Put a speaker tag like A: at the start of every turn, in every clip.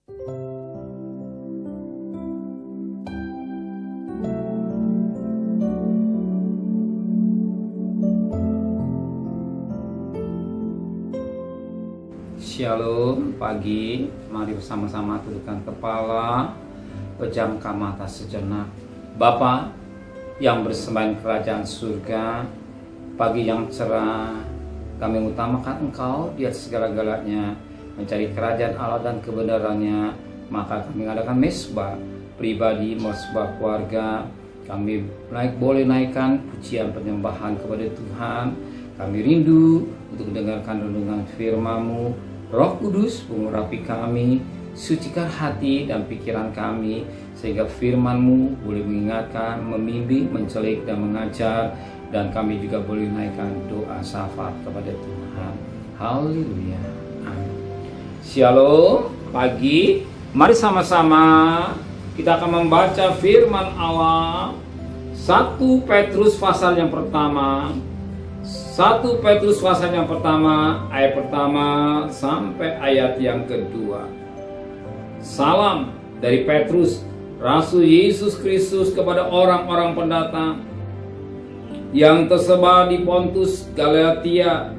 A: Shalom, pagi, mari bersama-sama tundukkan kepala, pejamkan mata sejenak. Bapa yang bersembahyang kerajaan surga, pagi yang cerah, kami mengutamakan Engkau di atas segala-galanya, mencari kerajaan Allah dan kebenarannya. Maka kami mengadakan mesbah pribadi, mesbah keluarga. Kami boleh naikkan pujian penyembahan kepada Tuhan. Kami rindu untuk mendengarkan renungan firman-Mu. Roh Kudus mengurapi kami, sucikan hati dan pikiran kami, sehingga firman-Mu boleh mengingatkan, membimbing, mencelik dan mengajar, dan kami juga boleh naikkan doa syafaat kepada Tuhan. Haleluya, amin. Shalom, pagi, mari sama-sama kita akan membaca firman Allah. 1 Petrus pasal yang pertama, 1 Petrus pasal yang pertama, ayat pertama sampai ayat yang kedua. Salam dari Petrus, Rasul Yesus Kristus, kepada orang-orang pendatang yang tersebar di Pontus, Galatia,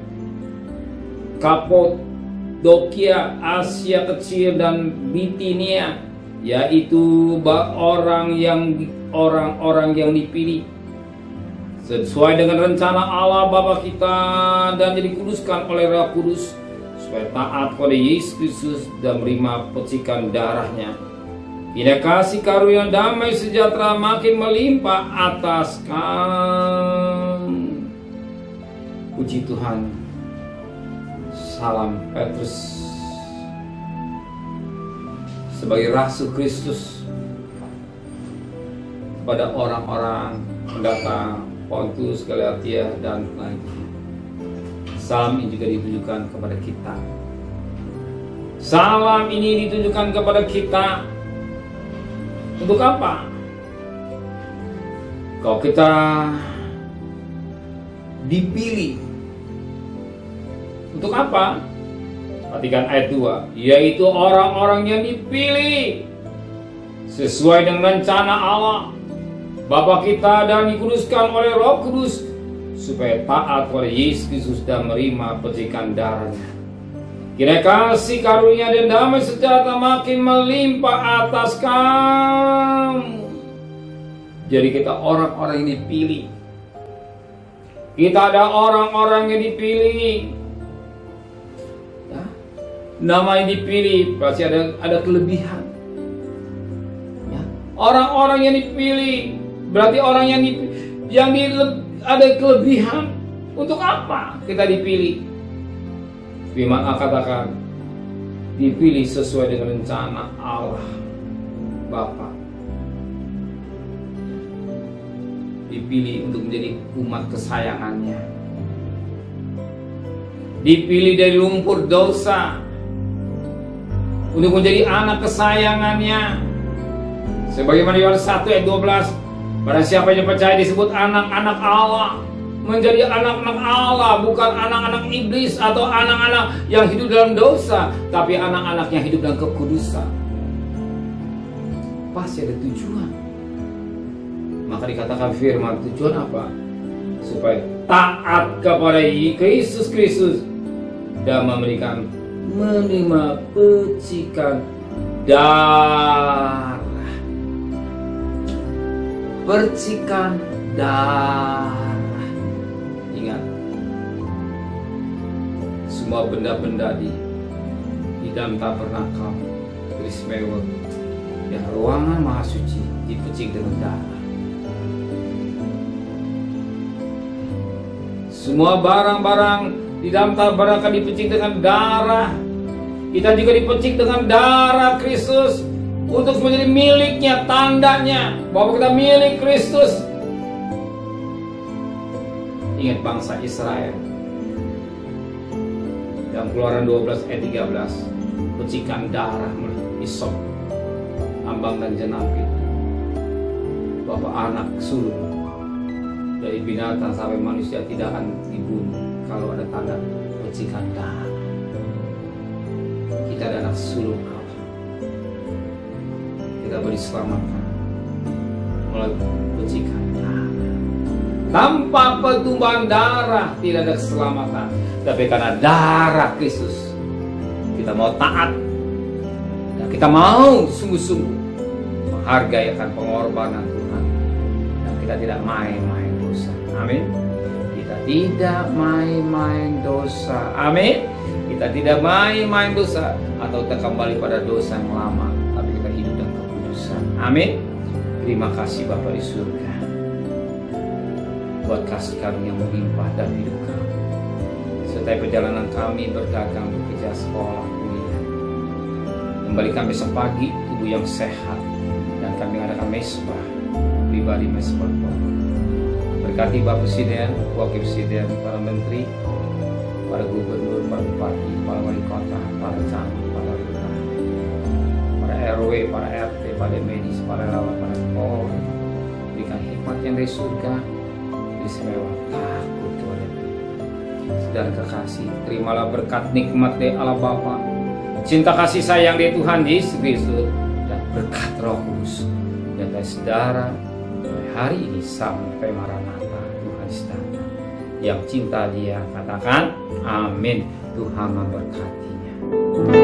A: Kapadokia, Asia Kecil dan Bitinia, yaitu orang-orang yang dipilih sesuai dengan rencana Allah Bapa kita, dan dikuduskan oleh Roh Kudus, supaya taat pada Yesus Kristus dan menerima percikan darahnya. Kiranya kasih karunia damai sejahtera makin melimpah atas kamu. Puji Tuhan. Salam Petrus sebagai Rasul Kristus kepada orang-orang pendatang Pontus, Galatia, dan lainnya. Salam ini juga ditujukan kepada kita. Salam ini ditujukan kepada kita. Untuk apa? Kalau kita dipilih. Untuk apa? Perhatikan ayat 2. Yaitu orang-orang yang dipilih sesuai dengan rencana Allah Bapa kita, dan dikuduskan oleh Roh Kudus, supaya taat kepada Yesus Kristus dan menerima percikan darahnya. Kiranya kasih karunia dan damai sejahtera makin melimpah atas kamu. Jadi kita orang-orang yang dipilih. Kita ada orang-orang yang dipilih. Ya. Nama yang dipilih pasti ada kelebihan. Ya. Orang-orang yang dipilih berarti orang yang ada kelebihan. Untuk apa kita dipilih? Firman Allah katakan dipilih sesuai dengan rencana Allah Bapa. Dipilih untuk menjadi umat kesayangannya. Dipilih dari lumpur dosa untuk menjadi anak kesayangannya. Sebagaimana Yohanes 1 ayat 12, pada siapa yang percaya disebut anak-anak Allah, menjadi anak-anak Allah, bukan anak-anak iblis atau anak-anak yang hidup dalam dosa, tapi anak-anak yang hidup dalam kekudusan. Pasti ada tujuan. Maka dikatakan firman, tujuan apa? Supaya taat kepada Yesus Kristus dan menerima percikan darah. Percikan darah. Ingat, semua benda-benda di dalam tabernakel Krismewel, ya, ruangan maha suci dipercik dengan darah. Semua barang-barang di dalam tabernakel dipercik dengan darah. Kita juga dipercik dengan darah Kristus untuk menjadi miliknya, tandanya bahwa kita milik Kristus. Ingat bangsa Israel dalam Keluaran 12 ayat 13, percikan darah hisop, ambang dan jenapit, bahwa anak sulung dari binatang sampai manusia tidak akan dibunuh kalau ada tanda percikan darah. Kita adalah sulung Allah. dapat diselamatkan melalui percikan darah. Tanpa pertumpahan darah tidak ada keselamatan, tapi karena darah Kristus kita mau taat dan kita mau sungguh-sungguh menghargai akan pengorbanan Tuhan, dan kita tidak main-main dosa. Amin. Kita tidak main-main dosa. Amin. Kita tidak main-main dosa atau kita kembali pada dosa yang lama, tapi kita hidup dalam kekudusan. Amin. Terima kasih Bapa di surga buat kasih karunia yang melimpah dalam hidup kami, serta perjalanan kami berdagang, bekerja, sekolah, kuliah. Kembalikan besok pagi tubuh yang sehat, dan kami mengadakan mesbah pribadi, mesbah pokok. Berkati Bapak Presiden, Wakil Presiden, para Menteri, para Gubernur, para Bupati, para Wali Kota, para Camat, para Lurah, para RW, para RT, para medis, para relawan, para Polri. Berikan hikmat yang dari surga, istimewa takut kepada Tuhan. Saudara kekasih, terimalah berkat nikmat dari Allah Bapa, cinta kasih sayang dari Tuhan Yesus Kristus, dan berkat Roh Kudus dan dari saudara mulai hari ini sampai Maranatha Tuhan datang. Yang cinta Dia katakan amin. Tuhan memberkatinya.